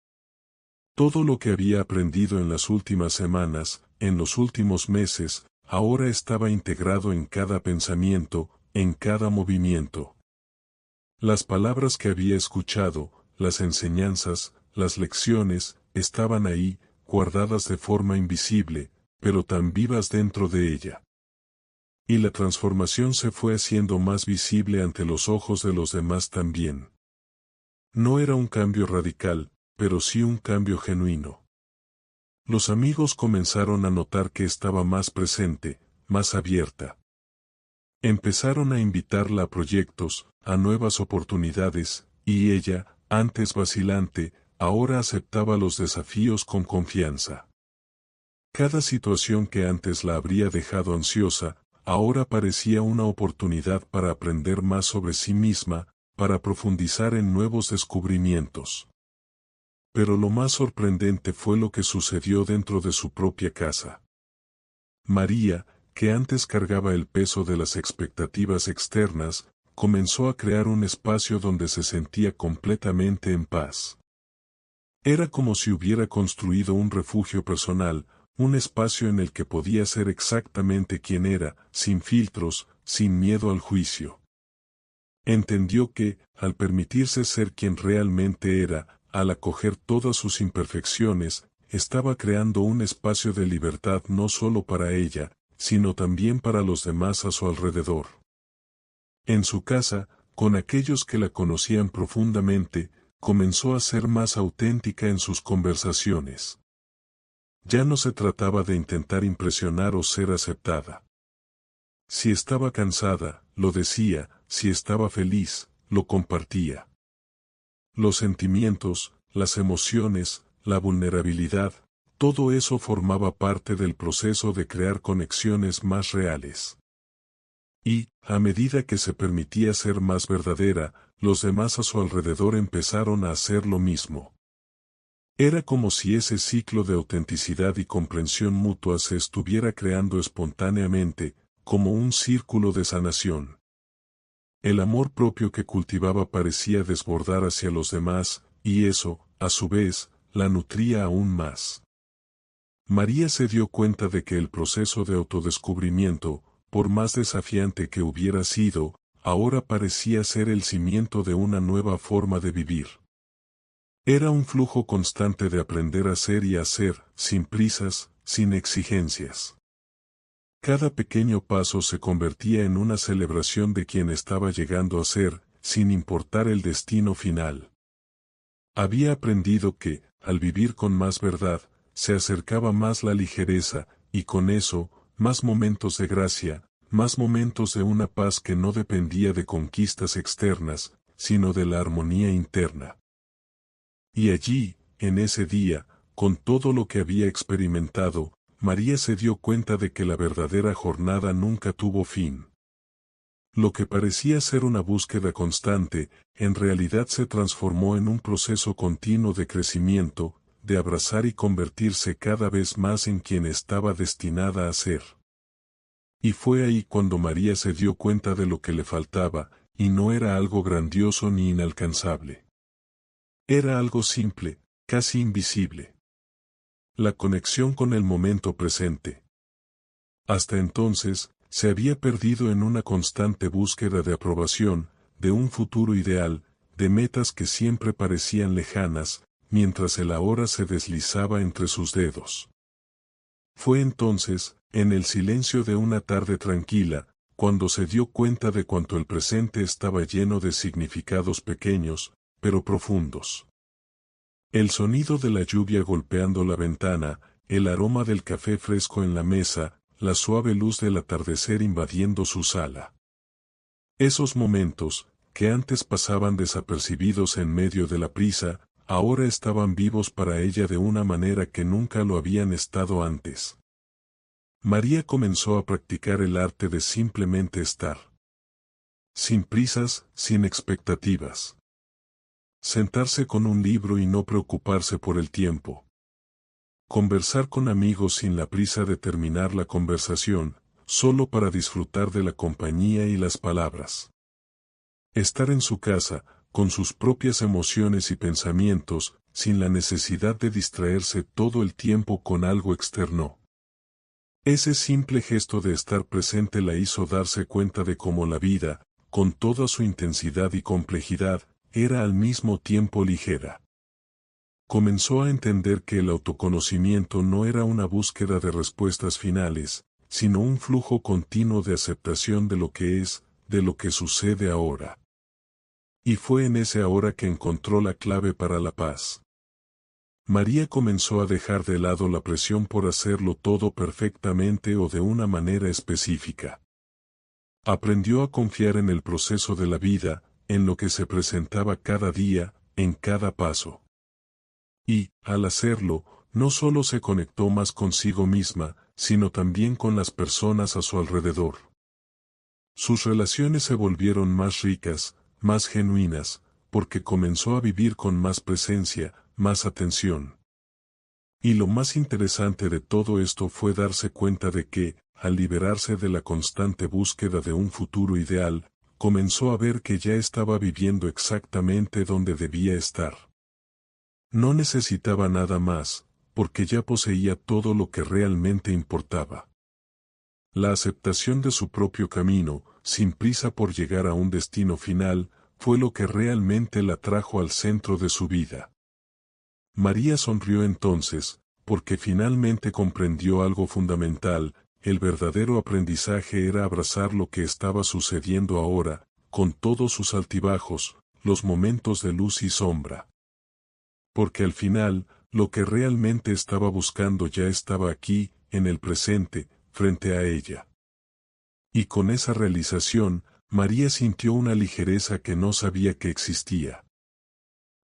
Todo lo que había aprendido en las últimas semanas, en los últimos meses, ahora estaba integrado en cada pensamiento, en cada movimiento. Las palabras que había escuchado, las enseñanzas, las lecciones, estaban ahí, guardadas de forma invisible, pero tan vivas dentro de ella. Y la transformación se fue haciendo más visible ante los ojos de los demás también. No era un cambio radical, pero sí un cambio genuino. Los amigos comenzaron a notar que estaba más presente, más abierta. Empezaron a invitarla a proyectos, a nuevas oportunidades, y ella, antes vacilante, ahora aceptaba los desafíos con confianza. Cada situación que antes la habría dejado ansiosa, ahora parecía una oportunidad para aprender más sobre sí misma, para profundizar en nuevos descubrimientos. Pero lo más sorprendente fue lo que sucedió dentro de su propia casa. María, que antes cargaba el peso de las expectativas externas, comenzó a crear un espacio donde se sentía completamente en paz. Era como si hubiera construido un refugio personal, un espacio en el que podía ser exactamente quien era, sin filtros, sin miedo al juicio. Entendió que, al permitirse ser quien realmente era, al acoger todas sus imperfecciones, estaba creando un espacio de libertad no solo para ella, sino también para los demás a su alrededor. En su casa, con aquellos que la conocían profundamente, comenzó a ser más auténtica en sus conversaciones. Ya no se trataba de intentar impresionar o ser aceptada. Si estaba cansada, lo decía, si estaba feliz, lo compartía. Los sentimientos, las emociones, la vulnerabilidad, todo eso formaba parte del proceso de crear conexiones más reales. Y, a medida que se permitía ser más verdadera, los demás a su alrededor empezaron a hacer lo mismo. Era como si ese ciclo de autenticidad y comprensión mutua se estuviera creando espontáneamente, como un círculo de sanación. El amor propio que cultivaba parecía desbordar hacia los demás, y eso, a su vez, la nutría aún más. María se dio cuenta de que el proceso de autodescubrimiento, por más desafiante que hubiera sido, ahora parecía ser el cimiento de una nueva forma de vivir. Era un flujo constante de aprender a ser y hacer, sin prisas, sin exigencias. Cada pequeño paso se convertía en una celebración de quien estaba llegando a ser, sin importar el destino final. Había aprendido que, al vivir con más verdad, se acercaba más la ligereza, y con eso, más momentos de gracia, más momentos de una paz que no dependía de conquistas externas, sino de la armonía interna. Y allí, en ese día, con todo lo que había experimentado, María se dio cuenta de que la verdadera jornada nunca tuvo fin. Lo que parecía ser una búsqueda constante, en realidad se transformó en un proceso continuo de crecimiento, de abrazar y convertirse cada vez más en quien estaba destinada a ser. Y fue ahí cuando María se dio cuenta de lo que le faltaba, y no era algo grandioso ni inalcanzable. Era algo simple, casi invisible. La conexión con el momento presente. Hasta entonces, se había perdido en una constante búsqueda de aprobación, de un futuro ideal, de metas que siempre parecían lejanas, mientras el ahora se deslizaba entre sus dedos. Fue entonces, en el silencio de una tarde tranquila, cuando se dio cuenta de cuánto el presente estaba lleno de significados pequeños, pero profundos. El sonido de la lluvia golpeando la ventana, el aroma del café fresco en la mesa, la suave luz del atardecer invadiendo su sala. Esos momentos, que antes pasaban desapercibidos en medio de la prisa, ahora estaban vivos para ella de una manera que nunca lo habían estado antes. María comenzó a practicar el arte de simplemente estar. Sin prisas, sin expectativas. Sentarse con un libro y no preocuparse por el tiempo. Conversar con amigos sin la prisa de terminar la conversación, solo para disfrutar de la compañía y las palabras. Estar en su casa, con sus propias emociones y pensamientos, sin la necesidad de distraerse todo el tiempo con algo externo. Ese simple gesto de estar presente la hizo darse cuenta de cómo la vida, con toda su intensidad y complejidad, era al mismo tiempo ligera. Comenzó a entender que el autoconocimiento no era una búsqueda de respuestas finales, sino un flujo continuo de aceptación de lo que es, de lo que sucede ahora. Y fue en ese ahora que encontró la clave para la paz. María comenzó a dejar de lado la presión por hacerlo todo perfectamente o de una manera específica. Aprendió a confiar en el proceso de la vida, en lo que se presentaba cada día, en cada paso. Y, al hacerlo, no solo se conectó más consigo misma, sino también con las personas a su alrededor. Sus relaciones se volvieron más ricas, más genuinas, porque comenzó a vivir con más presencia, más atención. Y lo más interesante de todo esto fue darse cuenta de que, al liberarse de la constante búsqueda de un futuro ideal, comenzó a ver que ya estaba viviendo exactamente donde debía estar. No necesitaba nada más, porque ya poseía todo lo que realmente importaba. La aceptación de su propio camino, sin prisa por llegar a un destino final, fue lo que realmente la trajo al centro de su vida. María sonrió entonces, porque finalmente comprendió algo fundamental: el verdadero aprendizaje era abrazar lo que estaba sucediendo ahora, con todos sus altibajos, los momentos de luz y sombra. Porque al final, lo que realmente estaba buscando ya estaba aquí, en el presente, frente a ella. Y con esa realización, María sintió una ligereza que no sabía que existía.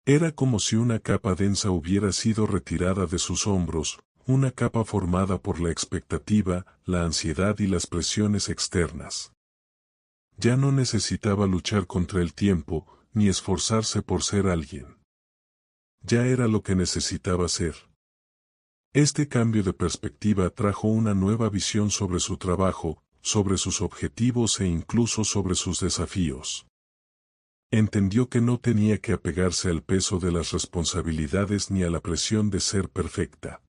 Era como si una capa densa hubiera sido retirada de sus hombros, una capa formada por la expectativa, la ansiedad y las presiones externas. Ya no necesitaba luchar contra el tiempo, ni esforzarse por ser alguien. Ya era lo que necesitaba ser. Este cambio de perspectiva trajo una nueva visión sobre su trabajo, sobre sus objetivos e incluso sobre sus desafíos. Entendió que no tenía que apegarse al peso de las responsabilidades ni a la presión de ser perfecta.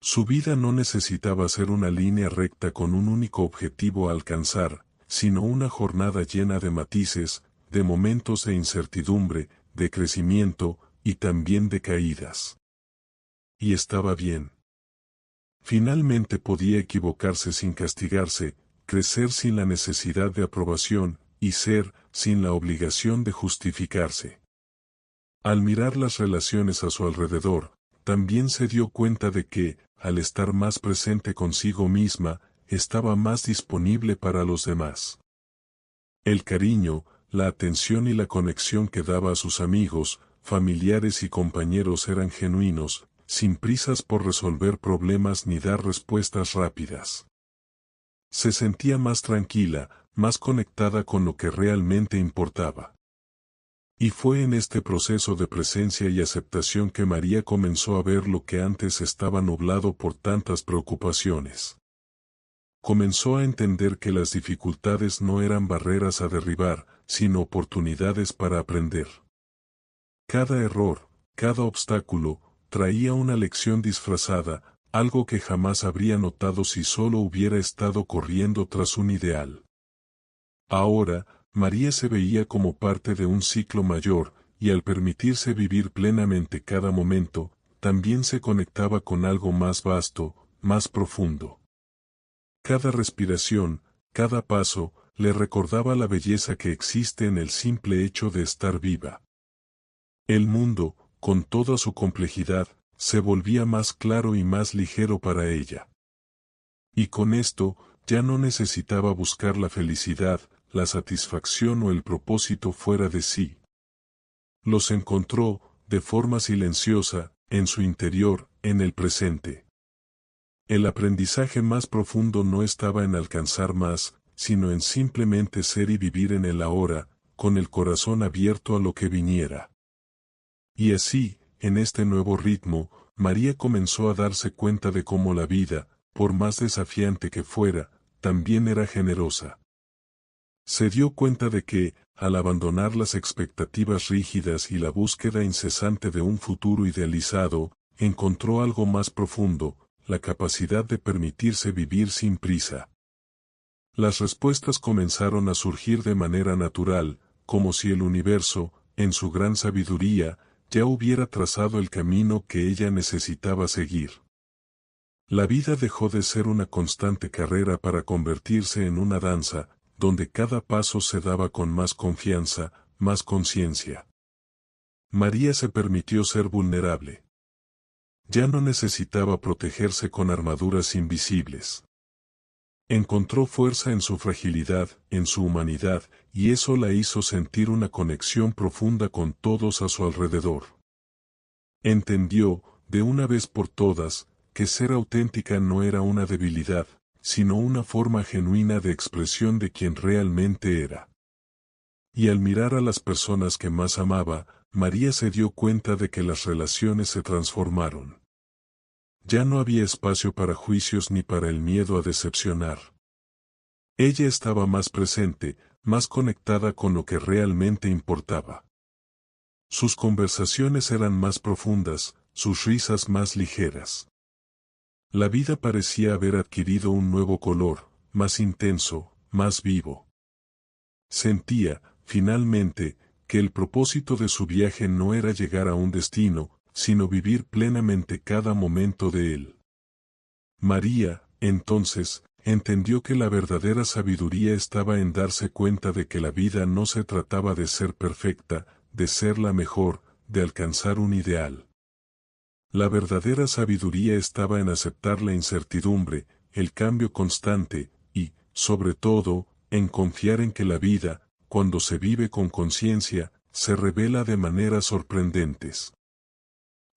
Su vida no necesitaba ser una línea recta con un único objetivo a alcanzar, sino una jornada llena de matices, de momentos de incertidumbre, de crecimiento, y también de caídas. Y estaba bien. Finalmente podía equivocarse sin castigarse, crecer sin la necesidad de aprobación, y ser, sin la obligación de justificarse. Al mirar las relaciones a su alrededor, también se dio cuenta de que, al estar más presente consigo misma, estaba más disponible para los demás. El cariño, la atención y la conexión que daba a sus amigos, familiares y compañeros eran genuinos, sin prisas por resolver problemas ni dar respuestas rápidas. Se sentía más tranquila, más conectada con lo que realmente importaba. Y fue en este proceso de presencia y aceptación que María comenzó a ver lo que antes estaba nublado por tantas preocupaciones. Comenzó a entender que las dificultades no eran barreras a derribar, sino oportunidades para aprender. Cada error, cada obstáculo, traía una lección disfrazada, algo que jamás habría notado si solo hubiera estado corriendo tras un ideal. Ahora, María se veía como parte de un ciclo mayor, y al permitirse vivir plenamente cada momento, también se conectaba con algo más vasto, más profundo. Cada respiración, cada paso, le recordaba la belleza que existe en el simple hecho de estar viva. El mundo, con toda su complejidad, se volvía más claro y más ligero para ella. Y con esto, ya no necesitaba buscar la felicidad, la satisfacción o el propósito fuera de sí. Los encontró, de forma silenciosa, en su interior, en el presente. El aprendizaje más profundo no estaba en alcanzar más, sino en simplemente ser y vivir en el ahora, con el corazón abierto a lo que viniera. Y así, en este nuevo ritmo, María comenzó a darse cuenta de cómo la vida, por más desafiante que fuera, también era generosa. Se dio cuenta de que, al abandonar las expectativas rígidas y la búsqueda incesante de un futuro idealizado, encontró algo más profundo, la capacidad de permitirse vivir sin prisa. Las respuestas comenzaron a surgir de manera natural, como si el universo, en su gran sabiduría, ya hubiera trazado el camino que ella necesitaba seguir. La vida dejó de ser una constante carrera para convertirse en una danza, donde cada paso se daba con más confianza, más conciencia. María se permitió ser vulnerable. Ya no necesitaba protegerse con armaduras invisibles. Encontró fuerza en su fragilidad, en su humanidad, y eso la hizo sentir una conexión profunda con todos a su alrededor. Entendió, de una vez por todas, que ser auténtica no era una debilidad, sino una forma genuina de expresión de quien realmente era. Y al mirar a las personas que más amaba, María se dio cuenta de que las relaciones se transformaron. Ya no había espacio para juicios ni para el miedo a decepcionar. Ella estaba más presente, más conectada con lo que realmente importaba. Sus conversaciones eran más profundas, sus risas más ligeras. La vida parecía haber adquirido un nuevo color, más intenso, más vivo. Sentía, finalmente, que el propósito de su viaje no era llegar a un destino, sino vivir plenamente cada momento de él. María, entonces, entendió que la verdadera sabiduría estaba en darse cuenta de que la vida no se trataba de ser perfecta, de ser la mejor, de alcanzar un ideal. La verdadera sabiduría estaba en aceptar la incertidumbre, el cambio constante, y, sobre todo, en confiar en que la vida, cuando se vive con conciencia, se revela de maneras sorprendentes.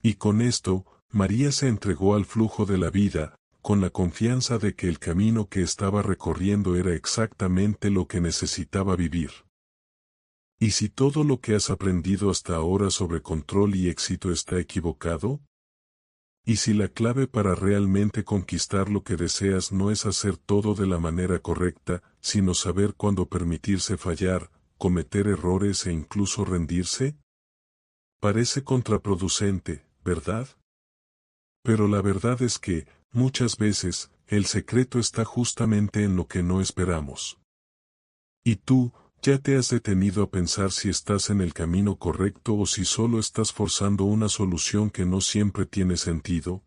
Y con esto, María se entregó al flujo de la vida, con la confianza de que el camino que estaba recorriendo era exactamente lo que necesitaba vivir. ¿Y si todo lo que has aprendido hasta ahora sobre control y éxito está equivocado? ¿Y si la clave para realmente conquistar lo que deseas no es hacer todo de la manera correcta, sino saber cuándo permitirse fallar, cometer errores e incluso rendirse? Parece contraproducente, ¿verdad? Pero la verdad es que, muchas veces, el secreto está justamente en lo que no esperamos. ¿Y tú, ya te has detenido a pensar si estás en el camino correcto o si solo estás forzando una solución que no siempre tiene sentido?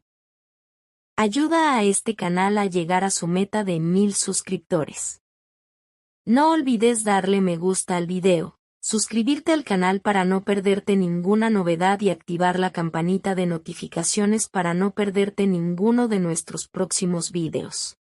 Ayuda a este canal a llegar a su meta de 1000 suscriptores. No olvides darle me gusta al video, suscribirte al canal para no perderte ninguna novedad y activar la campanita de notificaciones para no perderte ninguno de nuestros próximos videos.